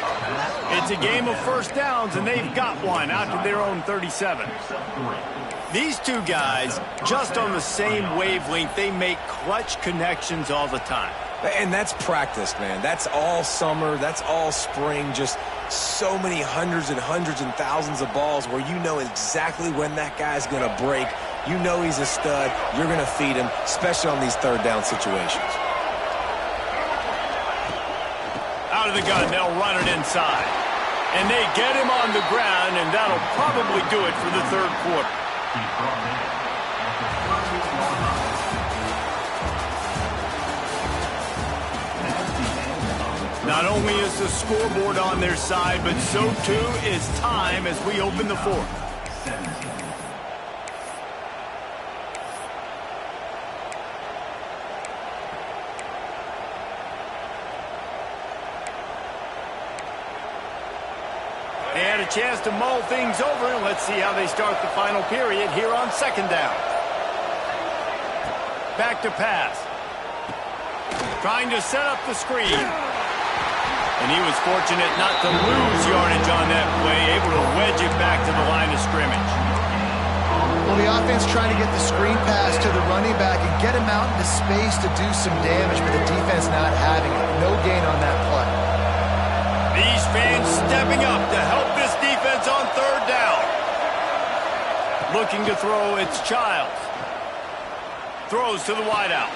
It's a game of first downs, and they've got one out to their own 37. These two guys, just on the same wavelength, they make clutch connections all the time. And that's practice, man. That's all summer. That's all spring. Just so many hundreds and thousands of balls where you know exactly when that guy's going to break. You know he's a stud. You're going to feed him, especially on these third down situations. Out of the gun, they'll run it inside. And they get him on the ground, and that'll probably do it for the third quarter. Not only is the scoreboard on their side, but so too is time as we open the fourth. They had a chance to mull things over, and let's see how they start the final period here on second down. Back to pass. Trying to set up the screen. And he was fortunate not to lose yardage on that play, able to wedge it back to the line of scrimmage. Well, the offense trying to get the screen pass to the running back and get him out into space to do some damage, but the defense not having it. No gain on that play. These fans stepping up to help this defense on third down. Looking to throw, it's Childs. Throws to the wideout.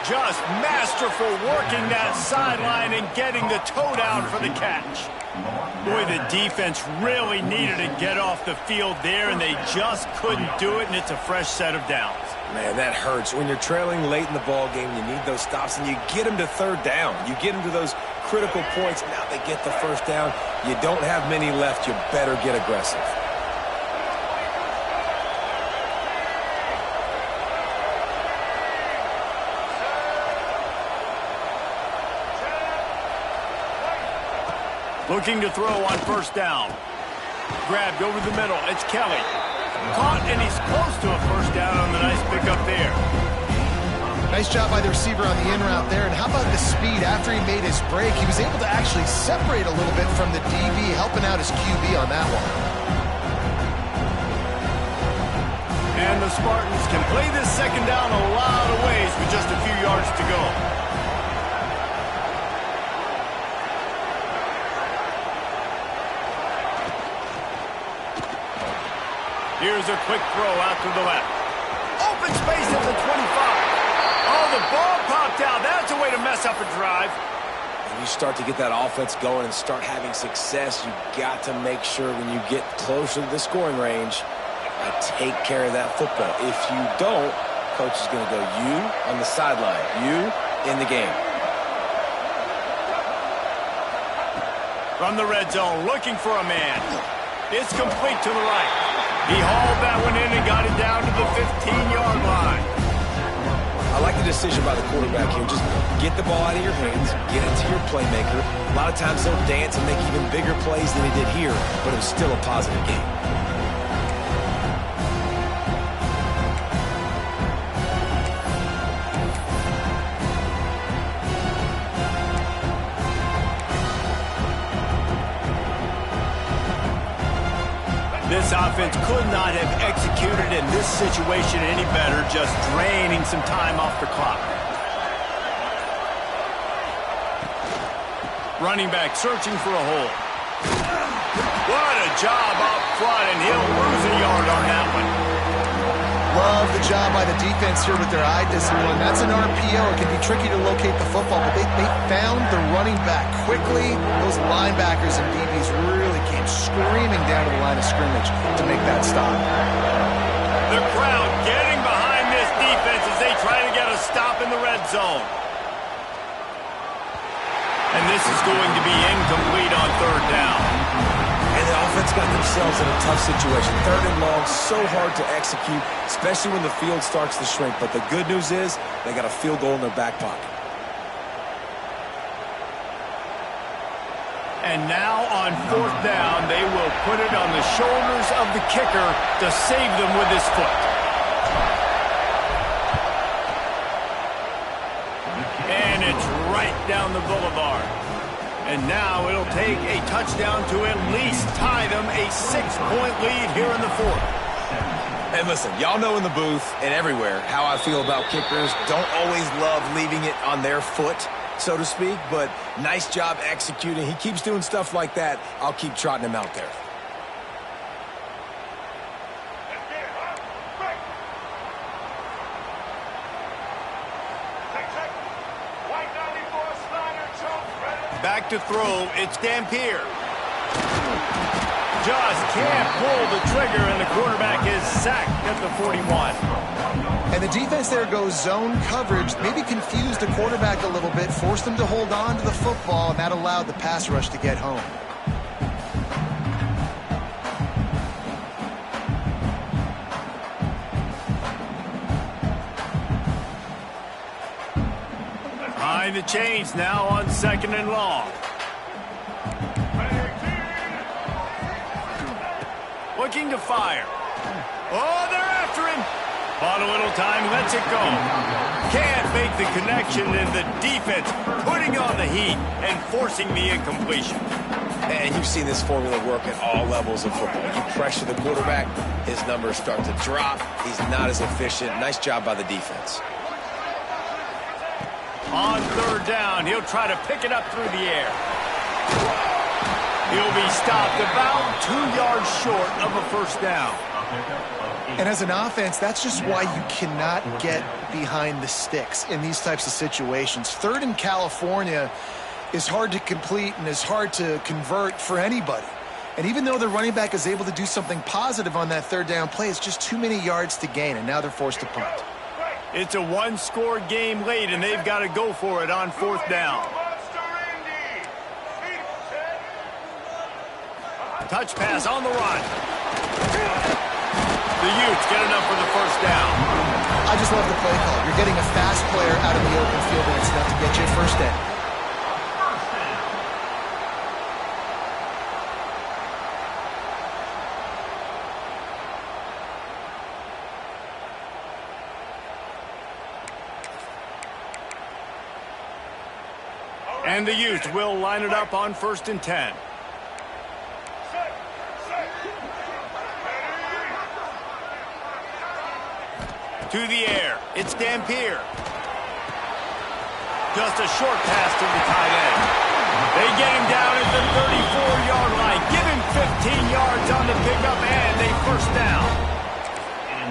Just masterful working that sideline and getting the toe down for the catch. Boy, the defense really needed to get off the field there, and they just couldn't do it, and it's a fresh set of downs. Man, that hurts. When you're trailing late in the ball game, you need those stops, and you get them to third down. You get them to those critical points. Now they get the first down. You don't have many left. You better get aggressive. Looking to throw on first down. Grabbed over the middle. It's Kelly. Caught, and he's close to a first down on the nice pickup there. Nice job by the receiver on the in route there. And how about the speed after he made his break? He was able to actually separate a little bit from the DB, helping out his QB on that one. And the Spartans can play this second down a lot of ways with just a few yards to go. Here's a quick throw out to the left. Open space at the 25. Oh, the ball popped out. That's a way to mess up a drive. When you start to get that offense going and start having success, you got to make sure when you get closer to the scoring range, take care of that football. If you don't, coach is going to go, you on the sideline, you in the game. From the red zone, looking for a man. It's complete to the right. He hauled that one in and got it down to the 15-yard line. I like the decision by the quarterback here. Just get the ball out of your hands, get it to your playmaker. A lot of times he'll dance and make even bigger plays than he did here, but it was still a positive game. This offense could not have executed in this situation any better, just draining some time off the clock. Running back searching for a hole. What a job up front, and he'll lose a yard on that one. Love the job by the defense here with their eye discipline. That's an RPO. It can be tricky to locate the football, but they found the running back quickly. Those linebackers and DBs really came screaming down to the line of scrimmage to make that stop. The crowd getting behind this defense as they try to get a stop in the red zone. And this is going to be incomplete on third down. And the offense got themselves in a tough situation. Third and long, so hard to execute, especially when the field starts to shrink. But the good news is they got a field goal in their back pocket. And now on fourth down, they will put it on the shoulders of the kicker to save them with his foot. And it's right down the boulevard. And now it'll take a touchdown to at least tie them a 6-point lead here in the fourth. And listen, y'all know in the booth and everywhere how I feel about kickers. Don't always love leaving it on their foot, so to speak, but nice job executing. He keeps doing stuff like that. I'll keep trotting him out there. Back to throw, it's Dampier. Just can't pull the trigger, and the quarterback is sacked at the 41. And the defense there goes zone coverage, maybe confused the quarterback a little bit, forced him to hold on to the football, and that allowed the pass rush to get home. Behind the chains now on second and long. Looking to fire. Oh, they're after him. Bought a little time, lets it go. Can't make the connection, and the defense putting on the heat and forcing the incompletion. And you've seen this formula work at all levels of football. You pressure the quarterback, his numbers start to drop. He's not as efficient. Nice job by the defense. On third down, he'll try to pick it up through the air. He'll be stopped about 2 yards short of a first down. And as an offense, that's just why you cannot get behind the sticks in these types of situations. Third in California is hard to complete and is hard to convert for anybody. And even though the running back is able to do something positive on that third down play, it's just too many yards to gain, and now they're forced to punt. It's a one-score game late, and they've got to go for it on fourth down. Touch pass on the run. The Utes get enough for the first down. I just love the play call. You're getting a fast player out of the open field, and it's enough to get you a first down. And the Utes will line it up on 1st and 10. To the air, it's Dampier. Just a short pass to the tight end. They get him down at the 34-yard line. Give him 15 yards on the pickup and a first down.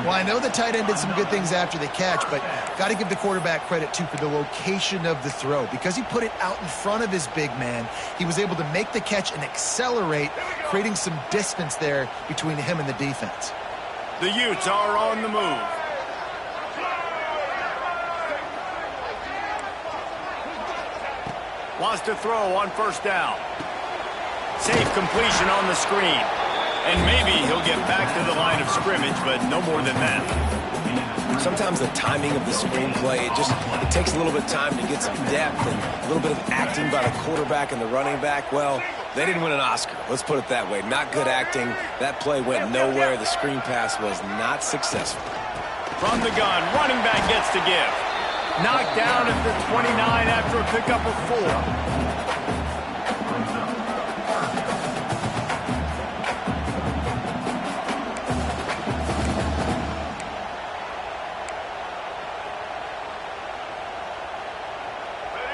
Well, I know the tight end did some good things after the catch, but got to give the quarterback credit, too, for the location of the throw. Because he put it out in front of his big man, he was able to make the catch and accelerate, creating some distance there between him and the defense. The Utes are on the move. Wants to throw on first down. Safe completion on the screen. And maybe he'll get back to the line of scrimmage, but no more than that. Sometimes the timing of the screenplay, it takes a little bit of time to get some depth and a little bit of acting by the quarterback and the running back. Well, they didn't win an Oscar. Let's put it that way. Not good acting. That play went nowhere. The screen pass was not successful. From the gun, running back gets to give. Knocked down at the 29 after a pickup of 4.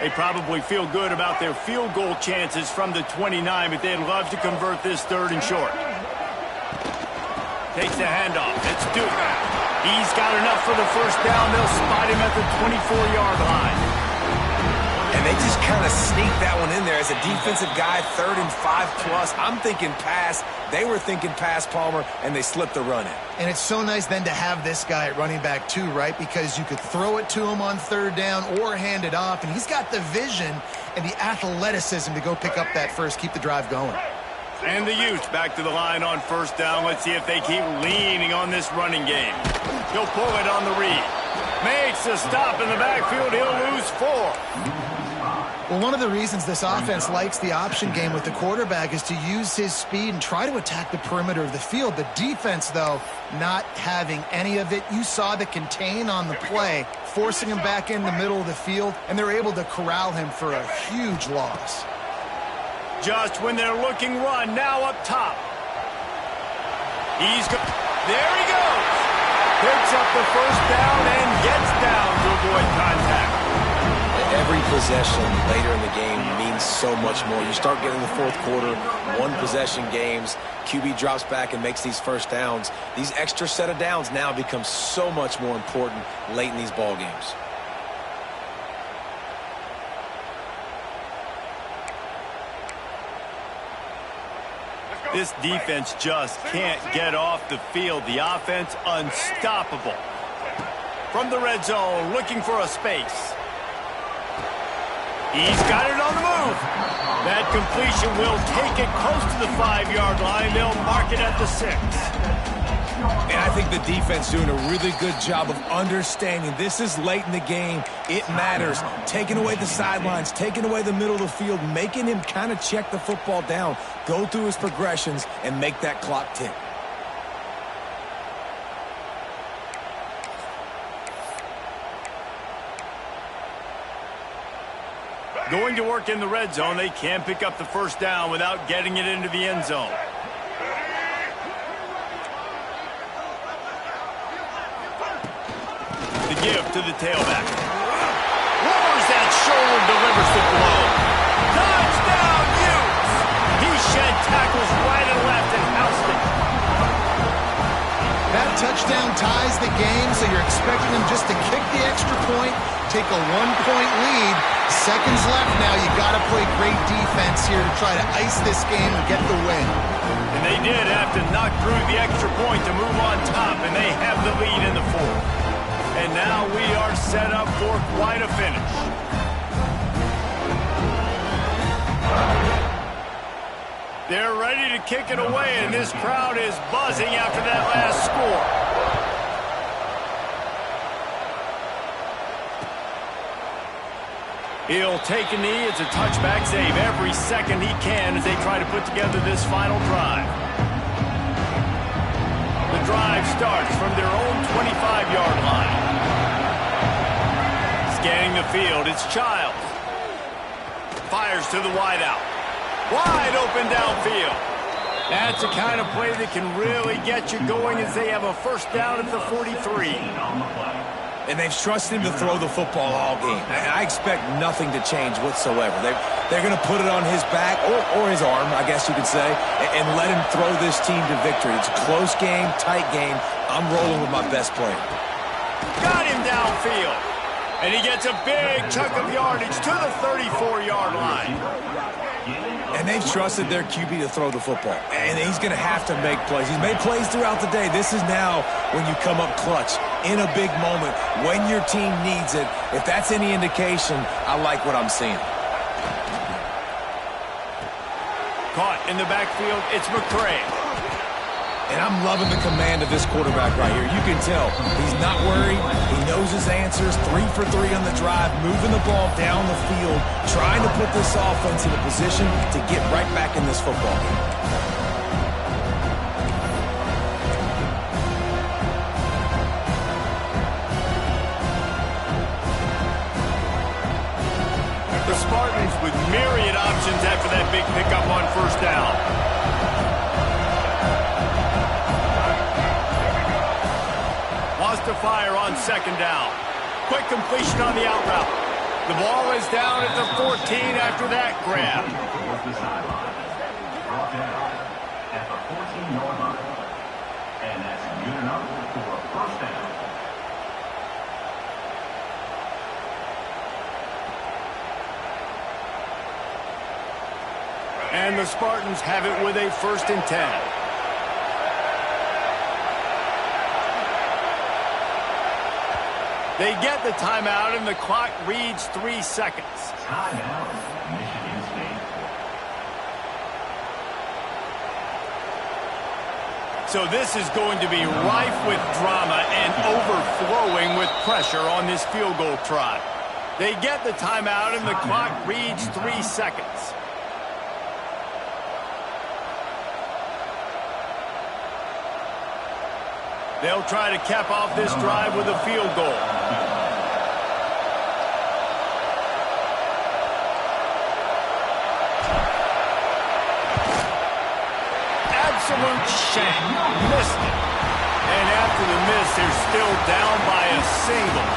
They probably feel good about their field goal chances from the 29, but they'd love to convert this 3rd and short. Takes the handoff. It's Duke. He's got enough for the first down. They'll spot him at the 24-yard line. And they just kind of sneak that one in there as a defensive guy, 3rd and 5+. I'm thinking pass. They were thinking pass, Palmer, and they slipped the run in. And it's so nice then to have this guy at running back too, right? Because you could throw it to him on 3rd down or hand it off, and he's got the vision and the athleticism to go pick up that first, keep the drive going. And the Utes back to the line on first down. Let's see if they keep leaning on this running game. He'll pull it on the read. Makes a stop in the backfield. He'll lose 4. Well, one of the reasons this offense likes the option game with the quarterback is to use his speed and try to attack the perimeter of the field. The defense, though, not having any of it. You saw the contain on the play, forcing him back in the middle of the field, and they're able to corral him for a huge loss. Just when they're looking run, now up top. There he goes. Picks up the first down and gets down to avoid contact. Every possession later in the game means so much more. You start getting the 4th quarter, 1-possession games, QB drops back and makes these first downs. These extra set of downs now become so much more important late in these ball games. This defense just can't get off the field. The offense unstoppable. From the red zone, looking for a space. He's got it on the move. That completion will take it close to the 5-yard line. They'll mark it at the 6. And I think the defense doing a really good job of understanding this is late in the game. It matters. Taking away the sidelines, taking away the middle of the field, making him kind of check the football down, go through his progressions, and make that clock tick. Going to work in the red zone, they can't pick up the first down without getting it into the end zone. The give to the tailback. Lowers that shoulder, delivers the blow. Touchdown, Utes! He shed tackles right and left and housed it. That touchdown ties the game, so you're expecting them just to kick the extra point, take a 1-point lead. Seconds left now. You got to play great defense here to try to ice this game and get the win. And they did have to knock through the extra point to move on top, and they have the lead in the 4th. And now we are set up for quite a finish. They're ready to kick it away, and this crowd is buzzing after that last score. He'll take a knee. It's a touchback save every second he can as they try to put together this final drive. The drive starts from their own 25-yard line. Scanning the field, it's Childs. Fires to the wideout. Wide open downfield. That's the kind of play that can really get you going as they have a first down at the 43. And they've trusted him to throw the football all game. And I expect nothing to change whatsoever. They're going to put it on his back, or his arm, I guess you could say, and let him throw this team to victory. It's a close game, tight game. I'm rolling with my best player. Got him downfield. And he gets a big chunk of yardage to the 34-yard line. And they've trusted their QB to throw the football. And he's going to have to make plays. He's made plays throughout the day. This is now when you come up clutch in a big moment when your team needs it. If that's any indication, I like what I'm seeing. Caught in the backfield, it's McCray. And I'm loving the command of this quarterback right here. You can tell he's not worried. He knows his answers. 3 for 3 on the drive, moving the ball down the field, trying to put this offense in a position to get right back in this football game. The Spartans with myriad options after that big pickup on first down. To fire on second down. Quick completion on the out route. The ball is down at the 14 after that grab. Brought down at the 14-yard line. And that's good enough for a first down. And the Spartans have it with a 1st and 10. They get the timeout, and the clock reads 3 seconds. Timeout, Michigan State. So this is going to be rife with drama and overflowing with pressure on this field goal try. They get the timeout, and the clock reads 3 seconds. They'll try to cap off this drive with a field goal. Absolute shank. Missed it. And after the miss, they're still down by a single.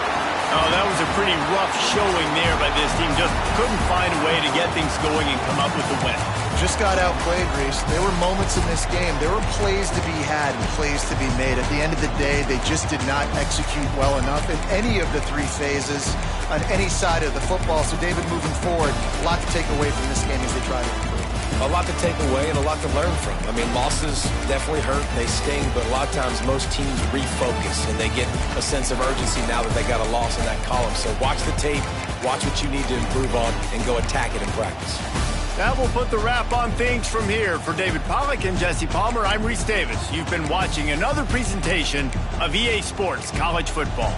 Oh, that was a pretty rough showing there by this team. Just couldn't find a way to get things going and come up with the win. Just got outplayed, Reese. There were moments in this game. There were plays to be had and plays to be made. At the end of the day, they just did not execute well enough in any of the 3 phases on any side of the football. So, David, moving forward, a lot to take away from this game as they try to improve. A lot to take away and a lot to learn from. I mean, losses definitely hurt. They sting, but a lot of times most teams refocus and they get a sense of urgency now that they got a loss in that column. So watch the tape, watch what you need to improve on, and go attack it in practice. That will put the wrap on things from here. For David Pollack and Jesse Palmer, I'm Reese Davis. You've been watching another presentation of EA Sports College Football.